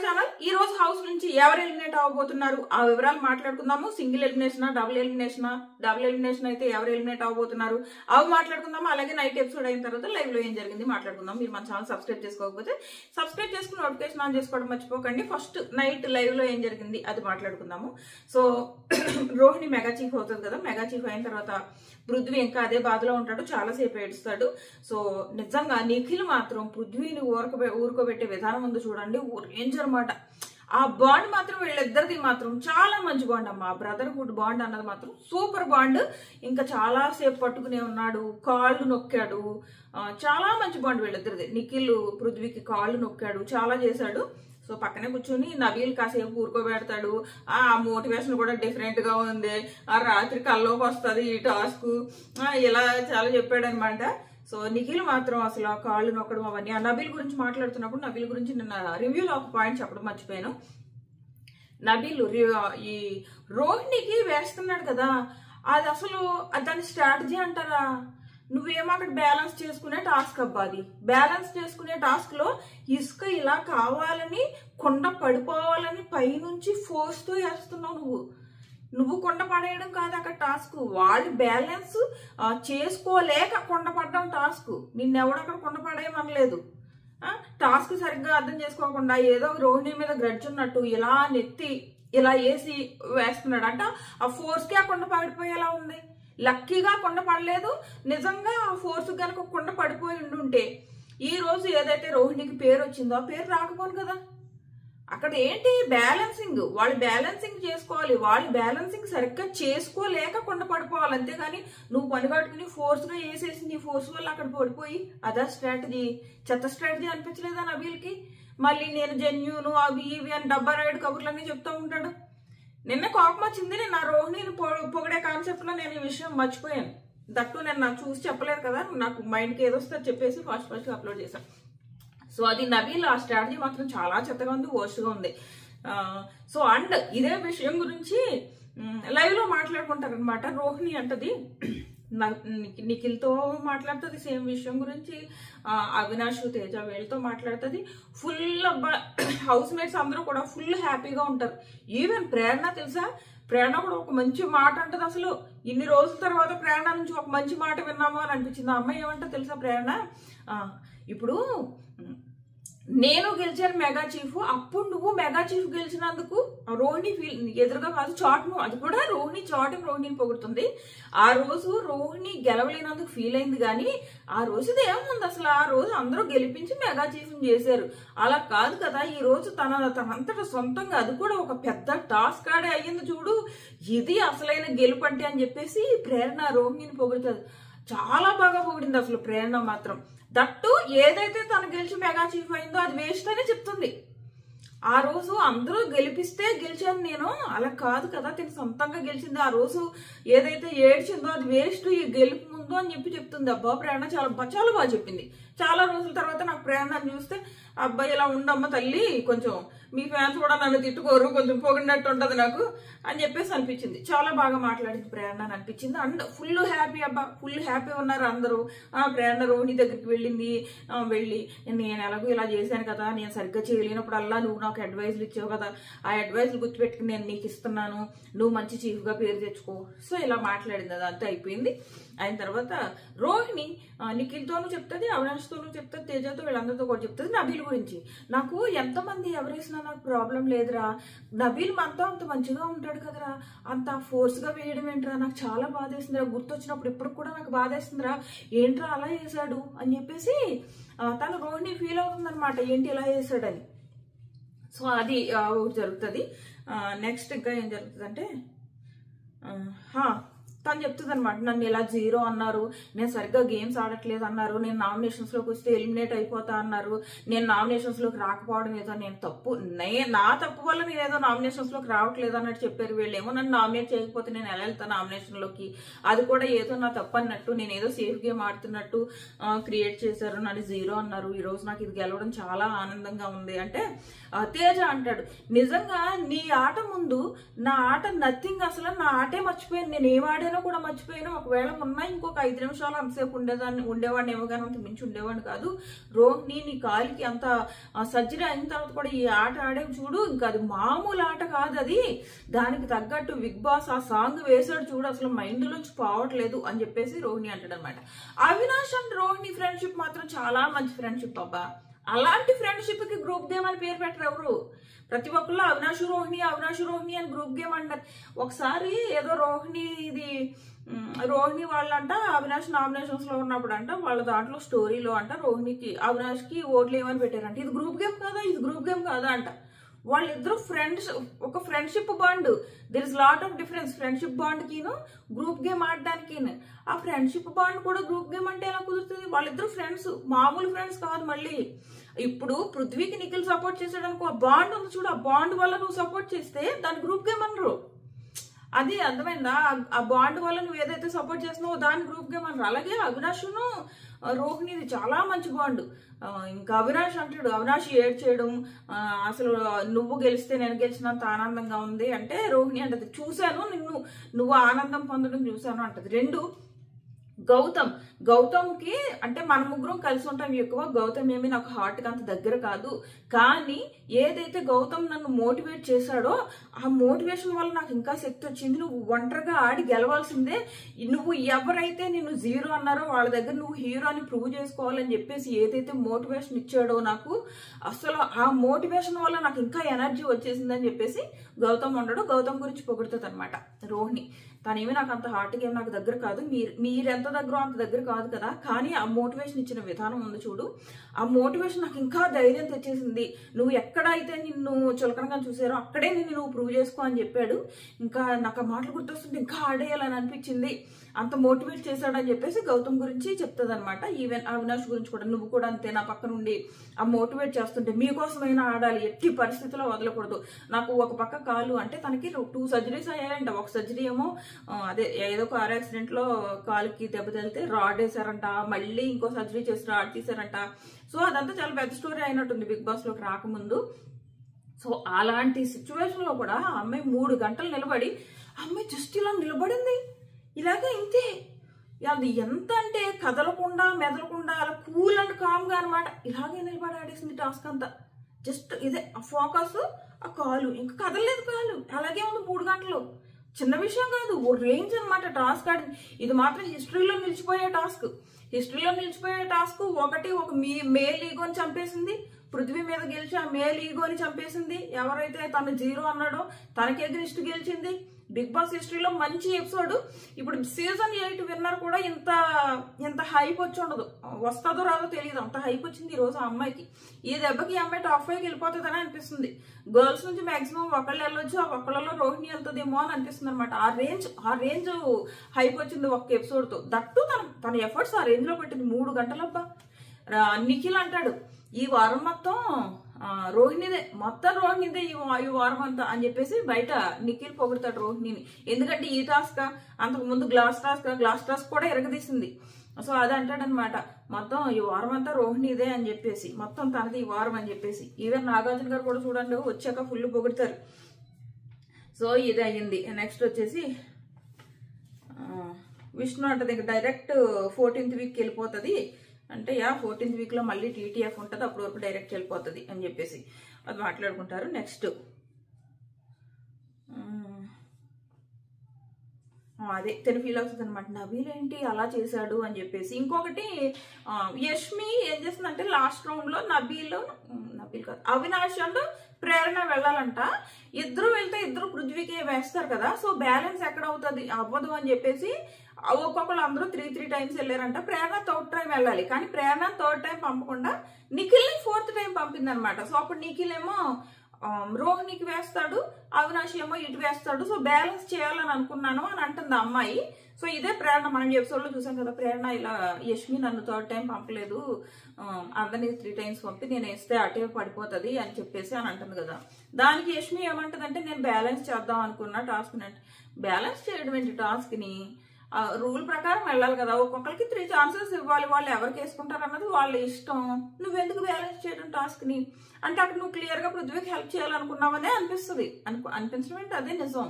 Channel ఈ రోజు house నుంచి ఎవరు ఎలిమినేట్ అవ్వబోతున్నారు ఆ వివరాలు మాట్లాడుకుందాము. సింగిల్ ఎలిమినేషనా, డబుల్ ఎలిమినేషనా? డబుల్ ఎలిమినేషన్ అయితే ఎవరు ఎలిమినేట్ అవ్వబోతున్నారు అవి మాట్లాడుకుందాము. అలాగే నైట్ ఎపిసోడ్ అయిన తర్వాత లైవ్ లో ఏం జరిగింది మాట్లాడుకుందాం. మీరు మన ఛానల్ సబ్స్క్రైబ్ చేసుకోకపోతే సబ్స్క్రైబ్ చేసుకుని నోటిఫికేషన్ ఆన్ చేసుకోవడం మర్చిపోకండి. ఫస్ట్ నైట్ లైవ్ లో ఏం జరిగింది అది మాట్లాడుకుందాము. సో రోహిణి మెగా చీఫ్ అవుతుంది కదా, మెగా చీఫ్ అయిన తర్వాత పృథ్వీ ఇంకా అదే బాధలో ఉంటాడు, చాలాసేపు ఏడుస్తాడు. సో నిజంగా నిఖిల్ మాత్రం పృథ్వీని ఊరుకోబెట్టే విధానం ఉంది చూడండి, రేంజ్ అనమాట. ఆ బాండ్ మాత్రం వీళ్ళిద్దరిది మాత్రం చాలా మంచి బాండ్ అమ్మా. బ్రదర్హుడ్ బాండ్ అన్నది మాత్రం సూపర్ బాండ్. ఇంకా చాలా సేపు పట్టుకునే ఉన్నాడు, కాళ్ళు నొక్కాడు, చాలా మంచి బాండ్ వీళ్ళిద్దరిది. నిఖిల్ పృథ్వీకి కాళ్ళు నొక్కాడు, చాలా చేశాడు. సో పక్కనే కూర్చొని నబీల్ కాసేపు ఊరుకోబెడతాడు. ఆ మోటివేషన్ కూడా డిఫరెంట్ గా ఉంది. ఆ రాత్రి కల్లోకి వస్తుంది ఈ టాస్క్, ఇలా చాలా చెప్పాడు అనమాట. సో నిఖిల్ మాత్రం అసలు ఆ కాళ్ళు నొక్కడం అవన్నీ. ఆ నబీల్ గురించి మాట్లాడుతున్నప్పుడు నబీల్ గురించి నిన్న రివ్యూలో ఒక పాయింట్ చెప్పడం మర్చిపోయాను. నబీల్ ఈ రోహిణికి వేస్తున్నాడు కదా, అది అసలు దాని స్ట్రాటజీ అంటారా? నువ్వేమో అక్కడ బ్యాలెన్స్ చేసుకునే టాస్క్ అబ్బా. అది బ్యాలెన్స్ చేసుకునే టాస్క్ లో ఇసుక ఇలా కావాలని కొండ పడిపోవాలని పైనుంచి ఫోర్స్ తో వేస్తున్నావు. నువ్వు కొండ పడేయడం కాదు అక్కడ టాస్క్, వాళ్ళు బ్యాలెన్స్ చేసుకోలేక కొండ పడడం టాస్క్. నిన్నెవడు అక్కడ కొండ పడేయమనలేదు. టాస్క్ సరిగ్గా అర్థం చేసుకోకుండా ఏదో రోహిణి మీద గ్రడ్జ్ ఉన్నట్టు ఇలా నెత్తి ఇలా వేసి వేస్తున్నాడు అంట. ఆ ఫోర్స్ కి ఆ కొండ పడిపోయేలా ఉంది. లక్కీగా కొండ పడలేదు. నిజంగా ఆ ఫోర్స్ కనుక కొండ పడిపోయి ఉండుంటే ఈ రోజు ఏదైతే రోహిణికి పేరు వచ్చిందో ఆ పేరు రాకపోను కదా. అక్కడ ఏంటి బ్యాలెన్సింగ్, వాళ్ళు బ్యాలెన్సింగ్ చేసుకోవాలి. వాళ్ళు బ్యాలెన్సింగ్ సరిగ్గా చేసుకోలేక కొండ పడిపోవాలి. అంతేగాని నువ్వు పని కట్టుకుని ఫోర్స్ గా వేసేసింది, ఫోర్స్ వల్ల అక్కడ పడిపోయి అదా స్ట్రాటజీ. చెత్త స్ట్రాటజీ అనిపించలేదా నబీల్కి? మళ్ళీ నేను జెన్యూను అవి ఇవి అని డబ్బా రైడ్ కబుర్లన్నీ చెప్తూ ఉంటాడు. నిన్న కోపం వచ్చింది. నేను ఆ రోహిణిని పొగిడే కాన్సెప్ట్ లో నేను ఈ విషయం మర్చిపోయాను. దట్టు నేను నాకు చూసి చెప్పలేదు కదా, నాకు మైండ్కి ఏదొస్తే చెప్పేసి ఫస్ట్ అప్లోడ్ చేశాను. సో అది నబీల్ ఆ స్ట్రాటజీ మాత్రం చాలా చెత్తగా ఉంది, వర్స్ట్గా ఉంది. సో అండ్ ఇదే విషయం గురించి లైవ్ లో మాట్లాడుకుంటారు అనమాట. రోహిణి అంటది నిఖిల్తో మాట్లాడుతుంది సేమ్ విషయం గురించి, అవినాష్ తేజ వీళ్ళతో మాట్లాడుతుంది. ఫుల్ హౌస్ మేట్స్ అందరూ కూడా ఫుల్ హ్యాపీగా ఉంటారు. ఈవెన్ ప్రేరణ తెలుసా, ప్రేరణ కూడా ఒక మంచి మాట అంటది. అసలు ఇన్ని రోజుల తర్వాత ప్రేరణ నుంచి ఒక మంచి మాట విన్నాము అని అనిపించింది. ఆ అమ్మాయి ఏమంటే తెలుసా ప్రేరణ, ఇప్పుడు నేను గెలిచాను మెగా చీఫ్, అప్పుడు నువ్వు మెగా చీఫ్ గెలిచినందుకు రోహిణి ఎదురుగా కాదు చాటును, అది కూడా రోహిణి చాటును రోహిణిని పొగుడుతుంది. ఆ రోజు రోహిణి గెలవలేనందుకు ఫీల్ అయింది కానీ ఆ రోజుది ఏముంది అసలు. ఆ రోజు అందరూ గెలిపించి మెగా చీఫ్ చేశారు. అలా కాదు కదా, ఈ రోజు తనంతటా సొంతంగా అది కూడా ఒక పెద్ద టాస్క్ ఆడే అయ్యింది చూడు, ఇది అసలైన గెలుపు అంటే అని చెప్పేసి ప్రేరణ రోహిణిని పొగుడుతుంది. చాలా బాగా పొగిడింది అసలు ప్రేరణ మాత్రం. దట్టు ఏదైతే తను గెలిచి మెగా చీఫ్ అయిందో అది వేస్ట్ అనే చెప్తుంది. ఆ రోజు అందరూ గెలిపిస్తే గెలిచాను నేను, అలా కాదు కదా, తను సొంతంగా గెలిచింది. ఆ రోజు ఏదైతే ఏడ్చిందో అది వేస్ట్, ఈ గెలుపు ముందు అని చెప్తుంది. అబ్బా ప్రేరణ చాలా బాగా చెప్పింది. చాలా రోజుల తర్వాత నాకు ప్రేరణను చూస్తే అబ్బాయి ఇలా ఉండమ్మ తల్లి, కొంచెం మీ ఫ్యాన్స్ కూడా నన్ను తిట్టుకోరు, కొంచెం పొగిడినట్టు ఉంటది నాకు అని చెప్పేసి అనిపించింది. చాలా బాగా మాట్లాడింది ప్రేరణ అని అనిపించింది. అండ్ ఫుల్ హ్యాపీ అబ్బా, ఫుల్ హ్యాపీ ఉన్నారు అందరూ. ప్రేరణ రోహిణి దగ్గరికి వెళ్ళి నేను ఎలాగో ఇలా చేశాను కదా, నేను సరిగ్గా చేయలేనప్పుడల్లా నువ్వు నాకు అడ్వైజ్లు ఇచ్చావు కదా, ఆ అడ్వైజ్లు గుర్తుపెట్టుకుని నేను నీకు ఇస్తున్నాను, నువ్వు మంచి చీఫ్ గా పేరు తెచ్చుకో. సో ఇలా మాట్లాడింది. అదంతా అయిపోయింది. అయిన తర్వాత రోహిణి నిఖిల్తోనూ చెప్తుంది, అవినాష్తోనూ చెప్తుంది, తేజతో వీళ్ళందరితో కూడా చెప్తుంది నబీల్ గురించి. నాకు ఎంతమంది ఎవరేసినా నాకు ప్రాబ్లం లేదురా, నబీల్ మనతో అంత మంచిగా ఉంటాడు కదరా, అంత ఫోర్స్ గా వేయడం ఏంట్రా, నాకు చాలా బాధేస్తుందిరా, గుర్తొచ్చినప్పుడు ఇప్పుడు కూడా నాకు బాధేస్తుందిరా, ఏంట్రా అలా చేశాడు అని చెప్పేసి తను రోహిణి ఫీల్ అవుతుంది అనమాట, ఏంటి ఇలా చేశాడని. సో అది జరుగుతుంది. నెక్స్ట్ ఇంకా ఏం జరుగుతుంది అంటే తను చెప్తుంది అనమాట, నన్ను ఇలా 0 అన్నారు, నేను సరిగ్గా గేమ్స్ ఆడట్లేదు అన్నారు, నేను నామినేషన్స్ లోకి వస్తే ఎలిమినేట్ అయిపోతా అన్నారు, నేను నామినేషన్స్ లోకి రాకపోవడం ఏదో నేను తప్పు, నా తప్పు వల్ల నేను ఏదో నామినేషన్స్ లోకి రావట్లేదు అన్నట్టు చెప్పారు. వీళ్ళేమో నన్ను నామినేట్ చేయకపోతే నేను ఎలా వెళ్తాను నామినేషన్ లోకి, అది కూడా ఏదో నా తప్పు అన్నట్టు, నేను ఏదో సేఫ్ గేమ్ ఆడుతున్నట్టు క్రియేట్ చేశారు, నన్ను 0 అన్నారు. ఈ రోజు నాకు ఇది గెలవడం చాలా ఆనందంగా ఉంది అంటే తేజ అంటాడు, నిజంగా నీ ఆట ముందు నా ఆట నథింగ్, అసలు నా ఆటే మర్చిపోయాను, నేను ఏం ఆడాను లేకపోయినా కూడా మర్చిపోయినా, ఒకవేళ ఉన్నా ఇంకొక 5 నిమిషాలు అంతసేపు ఉండేవాడిని ఏమో కానీ అంత మించి ఉండేవాడిని కాదు. రోహిణి నీ కాలికి అంత సర్జరీ అయిన తర్వాత కూడా ఈ ఆట ఆడే చూడు, ఇంకా అది మామూలు ఆట కాదు అది, దానికి తగ్గట్టు బిగ్ బాస్ ఆ సాంగ్ వేసాడు చూడు, అసలు మైండ్ నుంచి పోవట్లేదు అని చెప్పేసి రోహిణి అంటాడు అనమాట. అవినాష్ అండ్ రోహిణి ఫ్రెండ్షిప్ మాత్రం చాలా మంచి ఫ్రెండ్షిప్ అబ్బా. అలాంటి ఫ్రెండ్షిప్ కి గ్రూప్ గేమ్ అని పేరు పెట్టరు ఎవరు. ప్రతి ఒక్కళ్ళు అవినాష్ రోహిణి అని గ్రూప్ గేమ్ అంటారు. ఒకసారి ఏదో రోహిణి వాళ్ళంట అవినాష్ నామినేషన్స్ లో ఉన్నప్పుడు అంట వాళ్ళ దాంట్లో స్టోరీలో అంట రోహిణికి అవినాష్ కి ఓట్లు ఏమని పెట్టారంట. ఇది గ్రూప్ గేమ్ కాదా అంట. వాళ్ళిద్దరు ఫ్రెండ్స్, ఒక friendship bond. There is lot of difference friendship bond కిను గ్రూప్ గేమ్ ఆడడానికి. ఆ ఫ్రెండ్షిప్ బాండ్ కూడా గ్రూప్ గేమ్ అంటే ఎలా కుదురుతుంది? వాళ్ళిద్దరు ఫ్రెండ్స్, మామూలు ఫ్రెండ్స్ కాదు. మళ్ళీ ఇప్పుడు పృథ్వీకి నిఖిల్ సపోర్ట్ చేసాడు అనుకో, ఆ బాండ్ ఉంది చూడు, ఆ బాండ్ వల్ల నువ్వు సపోర్ట్ చేస్తే దాని గ్రూప్ గేమ్ అనరు. అది అర్థమైందా? ఆ బాండ్ వల్ల నువ్వు ఏదైతే సపోర్ట్ చేస్తున్నావో దాని గ్రూప్ గేమ్ అనరు. అలాగే అవినాష్ను రోహిణిది చాలా మంచి బాండ్. ఇంకా అవినాష్ అంటాడు, అవినాష్ ఏడ్ చేయడం, అసలు నువ్వు గెలిస్తే నేను గెలిచినంత ఆనందంగా ఉంది అంటే రోహిణి అంటది చూశాను నువ్వు ఆనందం పొందడం చూశాను అంటది. రెండు గౌతమ్కి అంటే మన ముగ్గురం కలిసి ఉంటాం ఎక్కువ. గౌతమ్ ఏమి నాకు హార్ట్కి అంత దగ్గర కాదు, కానీ ఏదైతే గౌతమ్ నన్ను మోటివేట్ చేశాడో ఆ మోటివేషన్ వల్ల నాకు ఇంకా శక్తి వచ్చింది. నువ్వు ఒంటరిగా ఆడి గెలవాల్సిందే, నువ్వు ఎవరైతే నిన్ను జీరో అన్నారో వాళ్ళ దగ్గర నువ్వు హీరో అని ప్రూవ్ చేసుకోవాలని చెప్పేసి ఏదైతే మోటివేషన్ ఇచ్చాడో నాకు, అసలు ఆ మోటివేషన్ వల్ల నాకు ఇంకా ఎనర్జీ వచ్చేసిందని చెప్పేసి గౌతమ్ ఉండడు. గౌతమ్ గురించి పొగుడుతుంది అనమాట రోహిణి. తనేమి నాకు అంత హార్ట్గా ఏమి నాకు దగ్గర కాదు, మీరెంత దగ్గర అంత దగ్గర కాదు కదా, కానీ ఆ మోటివేషన్ ఇచ్చిన విధానం ఉంది చూడు, ఆ మోటివేషన్ నాకు ఇంకా ధైర్యం తెచ్చేసింది. నువ్వు ఎక్కడైతే నిన్ను చులకనగా చూసారో అక్కడే నువ్వు ప్రూవ్ చేసుకో అని చెప్పాడు. ఇంకా నాకు ఆ మాటలు గుర్తొస్తుంటే ఇంకా ఆడేయాలని అనిపించింది, అంత మోటివేట్ చేశాడని చెప్పేసి గౌతమ్ గురించి చెప్తుంది అనమాట. ఈవెన్ అవినాష్ గురించి కూడా, నువ్వు కూడా అంతే నా పక్క నుండి ఆ మోటివేట్ చేస్తుంటే మీకోసమైనా ఆడాలి, ఎట్టి పరిస్థితిలో వదలకూడదు. నాకు ఒక పక్క కాలు అంటే తనకి 2 సర్జరీస్ అయ్యాయంట. ఒక సర్జరీ ఏమో అదే ఏదో కార్ యాక్సిడెంట్ లో కాలుకి దెబ్బతెలితే రాడ్ వేసారంట, మళ్ళీ ఇంకో సర్జరీ చేసి రాడ్ తీసారంట. సో అదంతా చాలా పెద్ద స్టోరీ అయినట్టుంది బిగ్ బాస్ లోకి రాకముందు. సో అలాంటి సిచ్యువేషన్ లో కూడా ఆ అమ్మాయి 3 గంటలు నిలబడి, అమ్మాయి జస్ట్ ఇలా నిలబడింది, ఇలాగే ఇంతే. అది ఎంత అంటే కదలకుండా మెదలకుండా అలా కూల్ అండ్ కామ్ గా అనమాట ఇలాగే నిలబడి ఆడేసింది టాస్క్ అంతా. జస్ట్ ఇదే ఆ ఫోకస్, ఆ కాలు, ఇంకా కదలలేదు కాలు, అలాగే ఉంది 3 గంటలు. చిన్న విషయం కాదు, ఓ రేంజ్ అనమాట టాస్క్ ఆడింది. ఇది మాత్రం హిస్టరీలో నిలిచిపోయే టాస్క్. ఒక మేల్ ఈగోని చంపేసింది, పృథ్వీ మీద గెలిచి ఆ మేల్ ఈగోని చంపేసింది. ఎవరైతే తను జీరో అన్నాడో తనకి ఎగ్నిస్ట్ గెలిచింది. బిగ్ బాస్ హిస్టరీలో మంచి ఎపిసోడ్. ఇప్పుడు సీజన్ 8 విన్నర్ కూడా ఇంత హైప్ వచ్చి ఉండదు, వస్తుందో రాదో తెలియదు, అంత హైప్ వచ్చింది ఈ రోజు ఆ అమ్మాయికి. ఈ దెబ్బకి ఈ అమ్మాయి టాప్ 5కి వెళ్ళిపోతుందని అనిపిస్తుంది. గర్ల్స్ నుంచి మాక్సిమం ఒకళ్ళు వెళ్ళొచ్చు, ఆ ఒక్కళ్ళలో రోహిణి వెళ్తుందేమో అని అనిపిస్తుంది అనమాట. ఆ రేంజ్ హైప్ వచ్చింది ఒక్క ఎపిసోడ్ తో. దట్టు తన ఎఫర్ట్స్ ఆ రేంజ్ లో పెట్టింది. 3 గంటలబ్బా. నిఖిల్ అంటాడు ఈ వారం మొత్తం రోహిణిదే, ఈ వారం అంతా అని చెప్పేసి బయట నిఖిల్ పొగుడతాడు రోహిణిని. ఎందుకంటే ఈ టాస్క్ అంతకు ముందు గ్లాస్ టాస్క్ కూడా ఎరగదీసింది. సో అది అంటాడనమాట, మొత్తం ఈ వారం అంతా రోహిణిదే అని చెప్పేసి, మొత్తం తనది ఈ వారం అని చెప్పేసి. ఈవెన్ నాగార్జున గారు కూడా చూడండి వచ్చాక ఫుల్ పొగుడతారు. సో ఇది అయ్యింది. నెక్స్ట్ వచ్చేసి విష్ణు అంటది ఇంకా డైరెక్ట్ 14th వీక్ వెళ్ళిపోతుంది అంటే, 14th వీక్ లో మళ్ళీ టీటీఎఫ్ ఉంటుంది, అప్పటి వరకు డైరెక్ట్ వెళ్ళిపోతుంది అని చెప్పేసి అది మాట్లాడుకుంటారు. నెక్స్ట్ అదే తను ఫీల్ అవుతుంది అనమాట, నబీల్ ఏంటి అలా చేశాడు అని చెప్పేసి. ఇంకొకటి యష్మి ఏం చేస్తుందంటే లాస్ట్ రౌండ్ లో నబీల్ కాదు అవినాష్ అండ్ ప్రేరణ వెళ్ళాలంట. ఇద్దరు వెళ్తే ఇద్దరు పృథ్వీకి వేస్తారు కదా, సో బ్యాలెన్స్ ఎక్కడ అవుతుంది అవ్వదు అని చెప్పేసి ఒక్కొక్కరు అందరూ 3 టైమ్స్ వెళ్ళారంట. ప్రేరణ 3rd టైం వెళ్ళాలి, కానీ ప్రేరణ 3rd టైం పంపకుండా నిఖిల్ని 4th టైం పంపింది అనమాట. సో అప్పుడు నిఖిల్ ఏమో రోహిణికి వేస్తాడు, అవినాష్ ఏమో ఇటు వేస్తాడు. సో బ్యాలెన్స్ చేయాలని అనుకున్నాను అని అంటుంది అమ్మాయి. సో ఇదే ప్రేరణ మనం ఎపిసోడ్ లో చూసాం కదా, ప్రేరణ ఇలా యష్మి నన్ను 3rd టైం పంపలేదు, అందరినీ 3 టైమ్స్ పంపి నేను వేస్తే అటే పడిపోతుంది అని చెప్పేసి అని అంటుంది కదా. దానికి యష్మి ఏమంటదంటే నేను బ్యాలెన్స్ చేద్దాం అనుకున్నా టాస్క్ ని. బ్యాలెన్స్ చేయడం ఏంటి టాస్క్ ని, రూల్ ప్రకారం వెళ్ళాలి కదా, ఒక్కొక్కరికి 3 ఛాన్సెస్ ఇవ్వాలి, వాళ్ళు ఎవరికి వేసుకుంటారు అన్నది వాళ్ళ ఇష్టం. నువ్వెందుకు బ్యాలెన్స్ చేయడం టాస్క్ ని అంటే అక్కడ నువ్వు క్లియర్ గా పృథ్వీకి హెల్ప్ చేయాలనుకున్నావనే అనిపిస్తుంది. అనిపించడం ఏంటి, అదే నిజం.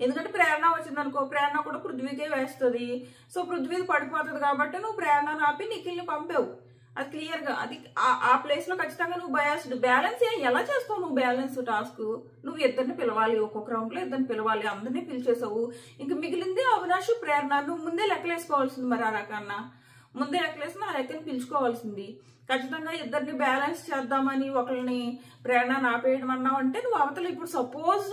ఎందుకంటే ప్రేరణ వచ్చింది అనుకో, ప్రేరణ కూడా పృథ్వీకే వేస్తుంది. సో పృథ్వీకి పడిపోతుంది కాబట్టి నువ్వు ప్రేరణను ఆపి నిఖిల్ని పంపావు. అది క్లియర్ గా, అది ఆ ప్లేస్ లో ఖచ్చితంగా నువ్వు బయాస్డ్. బ్యాలెన్స్ ఎలా చేస్తావు నువ్వు బ్యాలెన్స్ టాస్క్? నువ్వు ఇద్దరిని పిలవాలి, ఒక్కొక్క రౌండ్ లో ఇద్దరిని పిలవాలి, అందరినీ పిలిచేసావు. ఇంక మిగిలింది అవినాష్, ప్రేరణ. నువ్వు ముందే లెక్కలేసుకోవాల్సింది. మరి ఆ రకన్నా ముందే లెక్కలేసిన ఆ లెక్కని పిలుచుకోవాల్సింది. ఖచ్చితంగా ఇద్దరిని బ్యాలెన్స్ చేద్దామని ఒకరిని ప్రేరణ ఆపేయడం అన్నావు అంటే నువ్వు అవతల ఇప్పుడు సపోజ్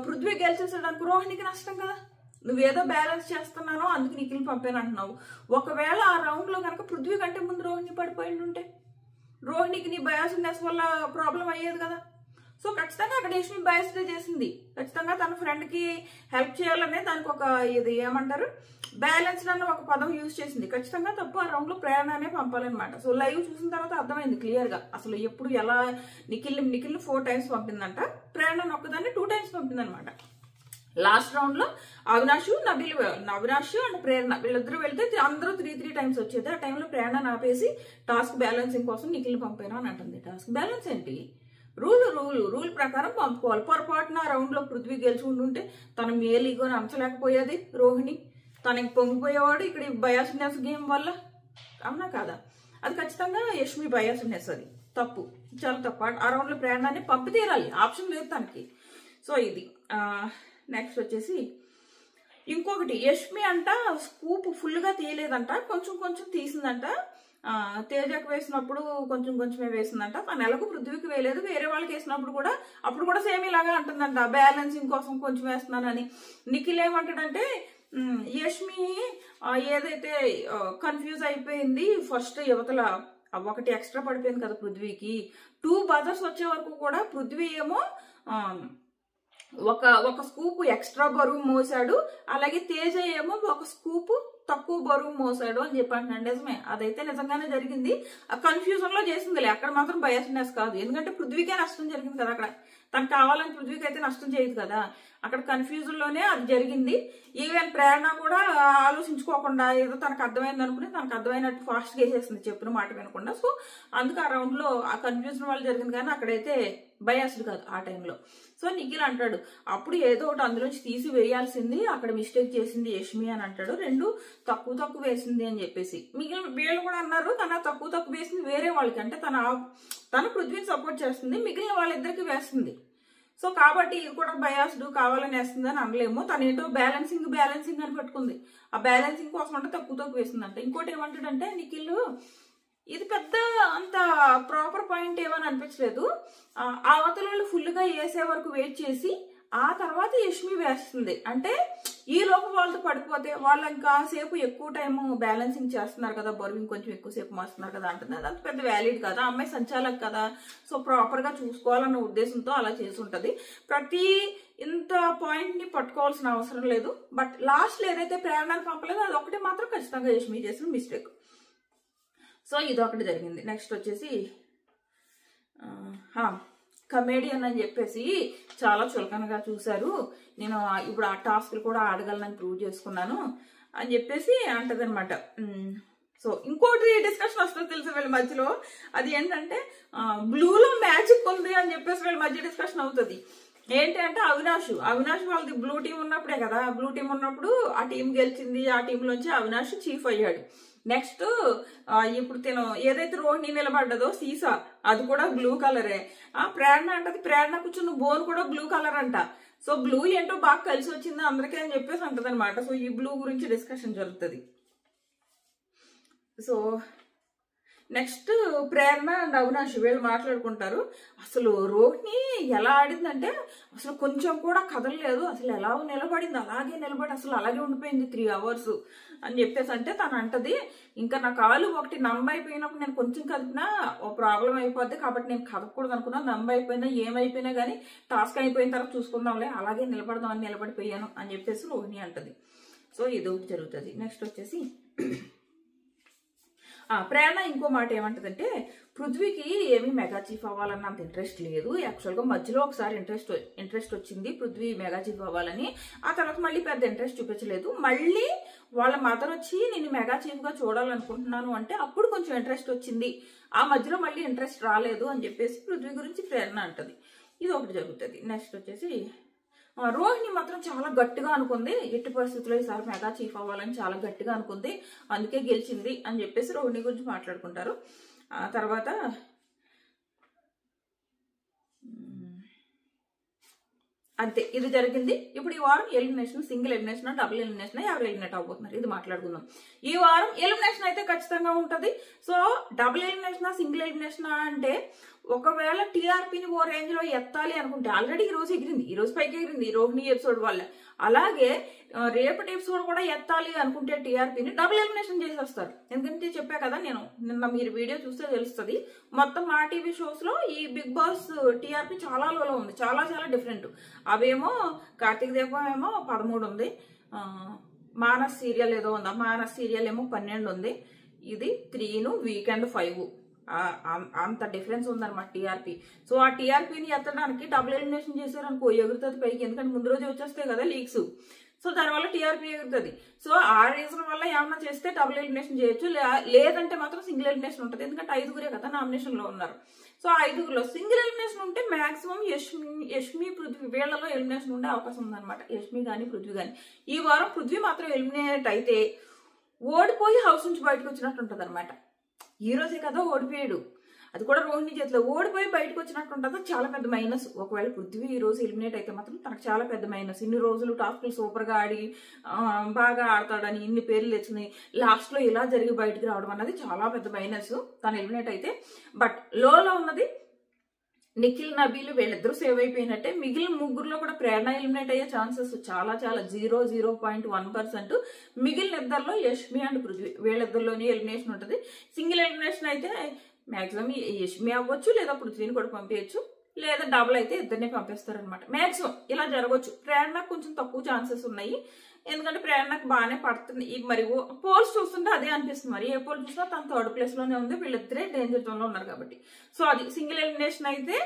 పృథ్వీ గెలిచేసాడు అనుకో, రోహిణికి నష్టం కదా. నువ్వేదో బ్యాలెన్స్ చేస్తున్నానో అందుకు నిఖిల్ని పంపాను అంటున్నావు. ఒకవేళ ఆ రౌండ్ లో కనుక పృథ్వీ కంటే ముందు రోహిణి పడిపోయి ఉంటే రోహిణికి నీ బయాస్నెస్ వల్ల ప్రాబ్లం అయ్యేది కదా. సో ఖచ్చితంగా అక్కడ యష్మి బయాస్డే చేసింది. ఖచ్చితంగా తన ఫ్రెండ్ కి హెల్ప్ చేయాలనే దానికి ఒక ఇది ఏమంటారు బ్యాలెన్స్ అన్న ఒక పదం యూజ్ చేసింది. ఖచ్చితంగా తప్పు. ఆ రౌండ్ లో ప్రేరణనే పంపాలన్నమాట. సో లైవ్ చూసిన తర్వాత అర్థమైంది క్లియర్ గా అసలు ఎప్పుడు ఎలా నిఖిల్ని 4 times పంపిందంట, ప్రేరణ ఒక్కదాన్ని 2 times పంపిందనమాట. లాస్ట్ రౌండ్ లో అవినాష్ అండ్ ప్రేరణ వీళ్ళిద్దరూ వెళ్తే అందరూ 3 times వచ్చేది. ఆ టైంలో ప్రేరణ ఆపేసి టాస్క్ బ్యాలెన్సింగ్ కోసం నిఖిల్ని పంపాను అని అంటుంది. టాస్క్ బ్యాలెన్స్ ఏంటి? రూల్ ప్రకారం పంపుకోవాలి. పొరపాటున ఆ రౌండ్ లో పృథ్వీ గెలుచుకుంటుంటే తన మేలీగోని అంచలేకపోయేది రోహిణి, తనకి పొంగిపోయేవాడు ఇక్కడ బయాస్నెస్ గేమ్ వల్ల. అవునా కాదా? అది ఖచ్చితంగా యష్మి బయాస్నెస్, అది తప్పు, చాలా తప్పు. ఆ రౌండ్ లో ప్రేరణని పంపి తీరాలి, ఆప్షన్ లేదు తనకి. సో ఇది నెక్స్ట్ వచ్చేసి ఇంకొకటి, యష్మి అంట స్కూప్ ఫుల్ గా తీయలేదంట, కొంచెం తీసిందంట. తేజకు వేసినప్పుడు కొంచెమే వేసిందంట. తన ఎలాగో పృథ్వీకి వేయలేదు, వేరే వాళ్ళకి వేసినప్పుడు కూడా అప్పుడు కూడా సేమ్ ఇలాగా అంటుందంట, బ్యాలెన్సింగ్ కోసం కొంచెం వేస్తున్నానని. నిఖిల్ ఏమంటాడంటే యష్మి ఏదైతే కన్ఫ్యూజ్ అయిపోయింది, ఫస్ట్ యువతల ఒకటి ఎక్స్ట్రా పడిపోయింది కదా పృథ్వీకి, 2 buzzers వచ్చే వరకు కూడా పృథ్వీ ఏమో ఒక స్కూప్ ఎక్స్ట్రా బరువు మోసాడు, అలాగే తేజ ఏమో ఒక స్కూప్ తక్కువ బరువు మోసాడు అని చెప్పి అంటున్నాడు. నిజమే, అదైతే నిజంగానే జరిగింది. ఆ కన్ఫ్యూజన్ లో చేసిందిలే, అక్కడ మాత్రం బయాస్నెస్ కాదు. ఎందుకంటే పృథ్వీకే నష్టం జరిగింది కదా అక్కడ. తనకు కావాలని పృథ్వీకి అయితే నష్టం చేయదు కదా, అక్కడ కన్ఫ్యూజన్ లోనే అది జరిగింది. ఈవెన్ ప్రేరణ కూడా ఆలోచించుకోకుండా ఏదో తనకు అర్థమైంది అనుకుని తనకు అర్థమైనట్టు ఫాస్ట్ గా వేసేసింది, చెప్పిన మాట వినకుండా. సో అందుకు ఆ రౌండ్ లో ఆ కన్ఫ్యూజన్ వల్ల జరిగింది, కానీ అక్కడైతే బయాస్డ్ కాదు ఆ టైంలో. సో నిఖిల్ అంటాడు అప్పుడు ఏదో ఒకటి అందులోంచి తీసి వేయాల్సింది, అక్కడ మిస్టేక్ చేసింది యష్మి అని అంటాడు. 2 తక్కువ వేసింది అని చెప్పేసి. మిగిలిన వీళ్ళు కూడా అన్నారు తన తక్కువ వేసింది వేరే వాళ్ళకి, అంటే తన పృథ్వీని సపోర్ట్ చేస్తుంది, మిగిలిన వాళ్ళిద్దరికి వేస్తుంది. సో కాబట్టి ఇది కూడా బయాస్డ్ కావాలని వేస్తుంది అని అనలేము. తను ఏంటో బ్యాలెన్సింగ్ అని పట్టుకుంది. ఆ బ్యాలెన్సింగ్ కోసం అంటే తక్కువ వేసిందంట. ఇంకోటి ఏమంటాడంటే నిఖిల్ ఇది పెద్ద అంత ప్రాపర్ పాయింట్ ఏమని అనిపించలేదు, ఆ అవతల ఫుల్ గా వేసే వరకు వెయిట్ చేసి ఆ తర్వాత యష్మి వేస్తుంది. అంటే ఈ లోపు వాళ్ళతో పడిపోతే వాళ్ళు ఇంకా సేపు ఎక్కువ టైం బ్యాలెన్సింగ్ చేస్తున్నారు కదా, బరువు కొంచెం ఎక్కువసేపు మోస్తున్నారు కదా అంటుంది. అది అంత పెద్ద వ్యాలిడ్ కదా, అమ్మాయి సంచాలక్ కదా, సో ప్రాపర్ గా చూసుకోవాలన్న ఉద్దేశంతో అలా చేసి ఉంటది. ప్రతి ఇంత పాయింట్ ని పట్టుకోవాల్సిన అవసరం లేదు. బట్ లాస్ట్ లో ఏదైతే ప్రేరణను పంపలేదో అది ఒకటి మాత్రం ఖచ్చితంగా యష్మి చేసిన మిస్టేక్. సో ఇదొకటి జరిగింది. నెక్స్ట్ వచ్చేసి కమేడియన్ అని చెప్పేసి చాలా చులకనగా చూశారు, నేను ఇప్పుడు ఆ టాస్క్లు కూడా ఆడగలనని ప్రూవ్ చేసుకున్నాను అని చెప్పేసి అంటది అనమాట. సో ఇంకోటి డిస్కషన్ వస్తుంది తెలుసు వీళ్ళ మధ్యలో, అది ఏంటంటే బ్లూలో మ్యాజిక్ ఉంది అని చెప్పేసి వీళ్ళ మధ్య డిస్కషన్ అవుతుంది. ఏంటి అంటే అవినాష్ వాళ్ళది బ్లూ టీం ఉన్నప్పుడే కదా, బ్లూ టీం ఉన్నప్పుడు ఆ టీం గెలిచింది, ఆ టీంలోంచి అవినాష్ చీఫ్ అయ్యాడు. నెక్స్ట్ ఇప్పుడు తిను ఏదైతే రోహిణి నిలబడ్డదో సీసా అది కూడా బ్లూ కలరే. ప్రేరణ అంటది, ప్రేరణ కూర్చున్న బోన్ కూడా బ్లూ కలర్ అంట. సో బ్లూ ఏంటో బాగా కలిసి వచ్చింది అందరికీ అని చెప్పేసి అంటది అనమాట. సో ఈ బ్లూ గురించి డిస్కషన్ జరుగుతుంది. So next Prerana and Avinash వీళ్ళు మాట్లాడుకుంటారు. అసలు రోహిణి ఎలా ఆడిందంటే అసలు కొంచెం కూడా కదలలేదు, అసలు ఎలా నిలబడింది అలాగే నిలబడి అసలు అలాగే ఉండిపోయింది 3 hours అని చెప్పేసి అంటే తను అంటది, ఇంకా నా కాలు ఒకటి అయిపోయినప్పుడు నేను కొంచెం కదిపినా ఓ ప్రాబ్లం అయిపోద్ది కాబట్టి నేను కదపకూడదు అనుకున్నా, అయిపోయినా ఏమైపోయినా కానీ టాస్క్ అయిపోయిన తర్వాత చూసుకుందాంలే, అలాగే నిలబడదాం అని నిలబడిపోయాను అని చెప్పేసి రోహిణి అంటది. సో ఇది ఒకటి జరుగుతుంది. నెక్స్ట్ వచ్చేసి ప్రేరణ ఇంకో మాట ఏమంటదంటే పృథ్వీకి ఏమీ మెగా చీఫ్ అవ్వాలన్న అంత ఇంట్రెస్ట్ లేదు. యాక్చువల్గా మధ్యలో ఒకసారి ఇంట్రెస్ట్ వచ్చింది పృథ్వీ మెగా చీఫ్ అవ్వాలని, ఆ తర్వాత మళ్ళీ పెద్ద ఇంట్రెస్ట్ చూపించలేదు. మళ్ళీ వాళ్ళ మదర్ వచ్చి నేను మెగా చీఫ్ గా చూడాలనుకుంటున్నాను అంటే అప్పుడు కొంచెం ఇంట్రెస్ట్ వచ్చింది, ఆ మధ్యలో మళ్ళీ ఇంట్రెస్ట్ రాలేదు అని చెప్పేసి పృథ్వీ గురించి ప్రేరణ అంటది. ఇది ఒకటి జరుగుతుంది. నెక్స్ట్ వచ్చేసి రోహిణి మాత్రం చాలా గట్టిగా అనుకుంది, ఎట్టి పరిస్థితుల్లో ఈసారి మెగా చీఫ్ అవ్వాలని చాలా గట్టిగా అనుకుంది, అందుకే గెలిచింది అని చెప్పేసి రోహిణి గురించి మాట్లాడుకుంటారు. తర్వాత అంతే, ఇది జరిగింది. ఇప్పుడు ఈ వారం elimination, single elimination, double elimination, ఎవరు ఎలిమినేట్ అవబోతున్నారు ఇది మాట్లాడుకుందాం. ఈ వారం ఎలిమినేషన్ అయితే ఖచ్చితంగా ఉంటది. So double elimination, single elimination అంటే ఒకవేళ టీఆర్పీని ఓ రేంజ్ లో ఎత్తాలి అనుకుంటే, ఆల్రెడీ ఈ రోజు ఎగిరింది, ఈ రోజు పైకి ఎగిరింది రోహిణి ఎపిసోడ్ వల్ల, అలాగే రేపటి ఎపిసోడ్ కూడా ఎత్తాలి అనుకుంటే టీఆర్పీని డబుల్ ఎలిమినేషన్ చేసేస్తారు. ఎందుకంటే చెప్పా కదా నేను, నిన్న మీరు వీడియో చూస్తే తెలుస్తుంది, మొత్తం మా టీవీ షోస్ లో ఈ బిగ్ బాస్ టీఆర్పీ చాలా లోలో ఉంది, చాలా చాలా డిఫరెంట్. అవేమో కార్తీక దీపం ఏమో 13 ఉంది, మానస్ సీరియల్ ఏదో ఉందా, మానస్ సీరియల్ ఏమో 12 ఉంది, ఇది 3, వీకెండ్ 5, అంత డిఫరెన్స్ ఉందన్నమాట టీఆర్పీ. సో ఆ టీఆర్పీని ఎత్తడానికి డబుల్ ఎలిమినేషన్ చేశారనుకో ఎగురుతుంది పైకి, ఎందుకంటే ముందు రోజు వచ్చేస్తాయి కదా లీక్స్, సో దానివల్ల టీఆర్పీ ఎగురుతుంది. సో ఆ రీజన్ వల్ల ఏమన్నా చేస్తే డబుల్ ఎలిమినేషన్ చేయొచ్చు, లేదంటే మాత్రం సింగిల్ ఎలిమినేషన్ ఉంటుంది, ఎందుకంటే 5గురే కదా నామినేషన్ లో ఉన్నారు. సో 5గురిలో సింగిల్ ఎలిమినేషన్ ఉంటే మాక్సిమం యష్మి పృథ్వీ వీళ్లలో ఎలిమినేషన్ ఉండే అవకాశం ఉందన్నమాట, యష్మి గాని పృథ్వీ గాని. ఈ వారం పృథ్వీ మాత్రం ఎలిమినేట్ అయితే ఓడిపోయి హౌస్ నుంచి బయటకు వచ్చినట్టు ఉంటుంది అనమాట. ఈ రోజే కదా ఓడిపోయాడు, అది కూడా రోహిణి చేతిలో, ఓడిపోయి బయటకు వచ్చినట్టు ఉంటుంది, చాలా పెద్ద మైనస్. ఒకవేళ పృథ్వీ ఈ రోజు ఎలిమినేట్ అయితే మాత్రం తనకు చాలా పెద్ద మైనస్. ఇన్ని రోజులు టాస్క్లు సూపర్ గా ఆడి బాగా ఆడతాడని ఇన్ని పేర్లు తెచ్చుకుని లాస్ట్ లో ఇలా జరిగి బయటకు రావడం అన్నది చాలా పెద్ద మైనస్ తను ఎలిమినేట్ అయితే. బట్ లోలో ఉన్నది నిఖిల్, నబీలు వీళ్ళిద్దరూ సేవ్ అయిపోయినట్టే. మిగిలిన ముగ్గురులో కూడా ప్రేరణ ఎలిమినేట్ అయ్యే ఛాన్సెస్ చాలా చాలా 0.1%. మిగిలిన ఇద్దరులో యష్మి అండ్ పృథ్వీ వీళ్ళిద్దరిలోనే ఎలిమినేషన్ ఉంటుంది. సింగిల్ ఎలిమినేషన్ అయితే మాక్సిమం యష్మి అవ్వచ్చు, లేదా పృథ్వీని కూడా పంపించచ్చు, లేదా డబుల్ అయితే ఇద్దరిని పంపిస్తారనమాట. మాక్సిమం ఇలా జరగవచ్చు. ప్రేరణకు కొంచెం తక్కువ ఛాన్సెస్ ఉన్నాయి, ఎందుకంటే ప్రేరణకు బాగానే పడుతుంది. మరి పోల్స్ చూస్తుంటే అదే అనిపిస్తుంది, మరి ఏ పోల్ చూసినా తను 3rd ప్లేస్ లోనే ఉంది, వీళ్ళిద్దరే డేంజర్ జోన్ లో ఉన్నారు కాబట్టి. సో అది సింగిల్ ఎలిమినేషన్ అయితే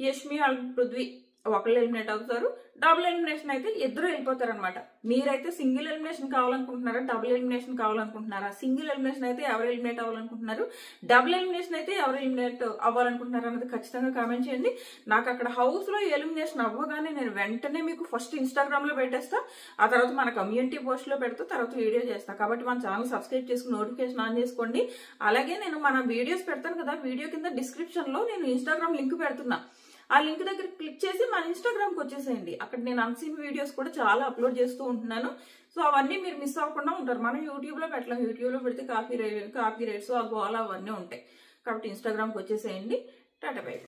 యష్మి అండ్ పృథ్వీ ఒకళ్ళు ఎలిమినేట్ అవుతారు, డబుల్ ఎలిమినేషన్ అయితే ఇద్దరు వెళ్ళిపోతారు అనమాట. మీరైతే సింగిల్ ఎలిమినేషన్ కావాలనుకుంటున్నారా, డబుల్ ఎలిమినేషన్ కావాలనుకుంటున్నారా? సింగిల్ ఎలిమినేషన్ అయితే ఎవరు ఎలిమినేట్ అవ్వాలనుకుంటున్నారు, డబుల్ ఎలిమినేషన్ అయితే ఎవరు ఎలిమినేట్ అవ్వాలనుకుంటున్నారు అన్నది ఖచ్చితంగా కామెంట్ చేయండి. నాకు అక్కడ హౌస్ లో ఎలిమినేషన్ అవ్వగానే నేను వెంటనే మీకు ఫస్ట్ ఇన్స్టాగ్రామ్ లో పెట్టేస్తా, ఆ తర్వాత మన కమ్యూనిటీ పోస్ట్ లో పెడతా, తర్వాత వీడియో చేస్తా. కాబట్టి మన ఛానల్ సబ్స్క్రైబ్ చేసుకుని నోటిఫికేషన్ ఆన్ చేసుకోండి. అలాగే నేను మన వీడియోస్ పెడతాను కదా, వీడియో కింద డిస్క్రిప్షన్ లో నేను ఇన్స్టాగ్రామ్ లింక్ పెడుతున్నా, ఆ లింక్ దగ్గర క్లిక్ చేసి మన ఇన్స్టాగ్రామ్కి వచ్చేసేయండి. అక్కడ నేను అన్సీన్ వీడియోస్ కూడా చాలా అప్లోడ్ చేస్తూ ఉంటున్నాను. సో అవన్నీ మీరు మిస్ అవ్వకుండా ఉంటారు. మనం యూట్యూబ్లో పెట్టలేం, యూట్యూబ్లో పెడితే కాపీ రైట్స్ ఆ గోల అవన్నీ ఉంటాయి. కాబట్టి ఇన్స్టాగ్రామ్కి వచ్చేసేయండి. Tata bye.